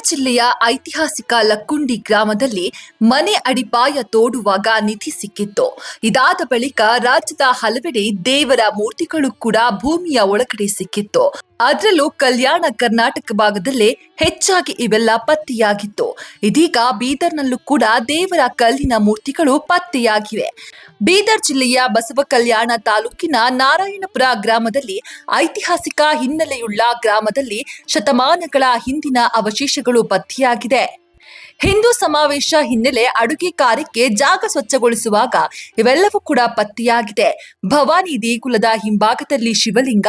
ಜಿಲ್ಲೆಯ ಐತಿಹಾಸಿಕ ಲಕ್ಕುಂಡಿ ಗ್ರಾಮದಲ್ಲಿ ಮನೆ ಅಡಿಪಾಯ ತೋಡುವಾಗ ನಿಧಿ ಸಿಕ್ಕಿತ್ತು. ಇದಾದ ಬಳಿಕ ರಾಜ್ಯದ ಹಲವೆಡೆ ದೇವರ ಮೂರ್ತಿಗಳು ಕೂಡ ಭೂಮಿಯ ಒಳಗಡೆ ಸಿಕ್ಕಿತ್ತು. ಅದರಲ್ಲೂ ಕಲ್ಯಾಣ ಕರ್ನಾಟಕ ಭಾಗದಲ್ಲೇ ಹೆಚ್ಚಾಗಿ ಇವೆಲ್ಲ ಪತ್ತೆಯಾಗಿತ್ತು. ಇದೀಗ ಬೀದರ್ನಲ್ಲೂ ಕೂಡ ದೇವರ ಕಲ್ಲಿನ ಮೂರ್ತಿಗಳು ಪತ್ತೆಯಾಗಿವೆ. ಬೀದರ್ ಜಿಲ್ಲೆಯ ಬಸವ ಕಲ್ಯಾಣ ತಾಲೂಕಿನ ನಾರಾಯಣಪುರ ಗ್ರಾಮದಲ್ಲಿ ಐತಿಹಾಸಿಕ ಹಿನ್ನೆಲೆಯುಳ್ಳ ಗ್ರಾಮದಲ್ಲಿ ಶತಮಾನಗಳ ಹಿಂದಿನ ಅವಶೇಷಗಳು ಪತ್ತೆಯಾಗಿದೆ. ಹಿಂದೂ ಸಮಾವೇಶ ಹಿನ್ನೆಲೆ ಅಡುಗೆ ಕಾರ್ಯಕ್ಕೆ ಜಾಗ ಸ್ವಚ್ಛಗೊಳಿಸುವಾಗ ಇವೆಲ್ಲವೂ ಕೂಡ ಪತ್ತೆಯಾಗಿದೆ. ಭವಾನಿ ದೇಗುಲದ ಹಿಂಭಾಗದಲ್ಲಿ ಶಿವಲಿಂಗ,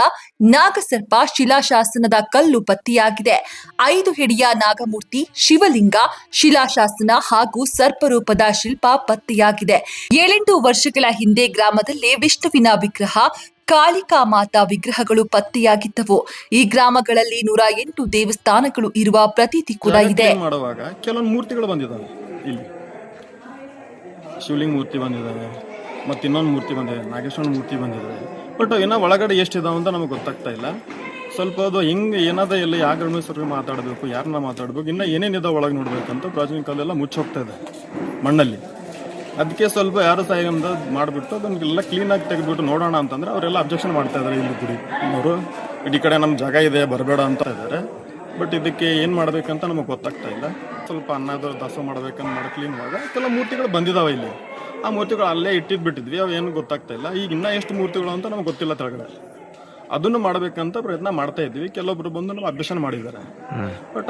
ನಾಗಸರ್ಪ, ಶಿಲಾಶಾಸನದ ಕಲ್ಲು ಪತ್ತೆಯಾಗಿದೆ. 5 ಹೆಡಿಯ ನಾಗಮೂರ್ತಿ, ಶಿವಲಿಂಗ, ಶಿಲಾಶಾಸನ ಹಾಗೂ ಸರ್ಪರೂಪದ ಶಿಲ್ಪ ಪತ್ತೆಯಾಗಿದೆ. 7-8 ವರ್ಷಗಳ ಹಿಂದೆ ಗ್ರಾಮದಲ್ಲಿ ವಿಷ್ಣುವಿನ ವಿಗ್ರಹ, ಕಾಳಿಕಾ ಮಾತಾ ವಿಗ್ರಹಗಳು ಪತ್ತೆಯಾಗಿದ್ದವು. ಈ ಗ್ರಾಮಗಳಲ್ಲಿ 108 ದೇವಸ್ಥಾನಗಳು ಇರುವ ಪ್ರತೀತಿ ಕೂಡ ಇದೆ. ಮಾಡುವಾಗ ಕೆಲವೊಂದು ಮೂರ್ತಿಗಳು ಬಂದಿದ್ದಾವೆ. ಇಲ್ಲಿ ಶಿವಲಿಂಗ ಮೂರ್ತಿ ಬಂದಿದ್ದಾವೆ, ಮತ್ತೆ ಇನ್ನೊಂದು ಮೂರ್ತಿ ಬಂದಿದೆ, ನಾಗೇಶ್ವರ ಮೂರ್ತಿ ಬಂದಿದ್ದಾವೆ. ಬಟ್ ಏನೋ ಒಳಗಡೆ ಎಷ್ಟಿದಾವೆ ಅಂತ ನಮಗೆ ಗೊತ್ತಾಗ್ತಾ ಇಲ್ಲ. ಸ್ವಲ್ಪ ಅದು ಹಿಂಗೆ ಏನದ ಎಲ್ಲ ಯಾವ ಗಣೇಶ್ವರಿಗೆ ಮಾತಾಡಬೇಕು, ಯಾರನ್ನ ಮಾತಾಡ್ಬೇಕು, ಇನ್ನೂ ಏನೇನಿದಾವೆ ಒಳಗೆ ನೋಡ್ಬೇಕಂತ ಪ್ರಾಚೀನ ಕಾಲೆಲ್ಲ ಮುಚ್ಚೋಗ್ತಾ ಇದೆ ಮಣ್ಣಲ್ಲಿ. ಅದಕ್ಕೆ ಸ್ವಲ್ಪ ಯಾರು ಸಹಾಯದಿಂದ ಮಾಡಿಬಿಟ್ಟು ಅದನ್ನೆಲ್ಲ ಕ್ಲೀನಾಗಿ ತೆಗೆದುಬಿಟ್ಟು ನೋಡೋಣ ಅಂತಂದರೆ ಅವರೆಲ್ಲ ಅಬ್ಜೆಕ್ಷನ್ ಮಾಡ್ತಾ ಇದ್ದಾರೆ. ಇಲ್ಲಿ ಗುಡಿ ಅವರು ಈ ಕಡೆ ನಮ್ಮ ಜಾಗ ಇದೆ ಬರಬೇಡ ಅಂತ ಇದ್ದಾರೆ. ಬಟ್ ಇದಕ್ಕೆ ಏನು ಮಾಡಬೇಕಂತ ನಮಗೆ ಗೊತ್ತಾಗ್ತಾ ಇಲ್ಲ. ಸ್ವಲ್ಪ ಅನ್ನದ ದಾಸ ಮಾಡ್ಬೇಕಂತ ಮಾಡಿ ಕ್ಲೀನ್ ಮಾಡುವಾಗ ಕೆಲವು ಮೂರ್ತಿಗಳು ಬಂದಿದ್ದಾವೆ ಇಲ್ಲಿ. ಆ ಮೂರ್ತಿಗಳು ಅಲ್ಲೇ ಬಿಟ್ಟಿದ್ವಿ, ಅವು ಏನು ಗೊತ್ತಾಗ್ತಾ ಇಲ್ಲ. ಈಗ ಇನ್ನೂ ಎಷ್ಟು ಮೂರ್ತಿಗಳು ಅಂತ ನಮ್ಗೆ ಗೊತ್ತಿಲ್ಲ ತೆಳಗಡೆ. ಅದನ್ನು ಮಾಡಬೇಕಂತ ಪ್ರಯತ್ನ ಮಾಡ್ತಾ ಇದ್ವಿ. ಕೆಲವೊಬ್ರು ಬಂದು ನಾವು ಅಬ್ಜೆಕ್ಷನ್ ಮಾಡಿದ್ದಾರೆ. ಬಟ್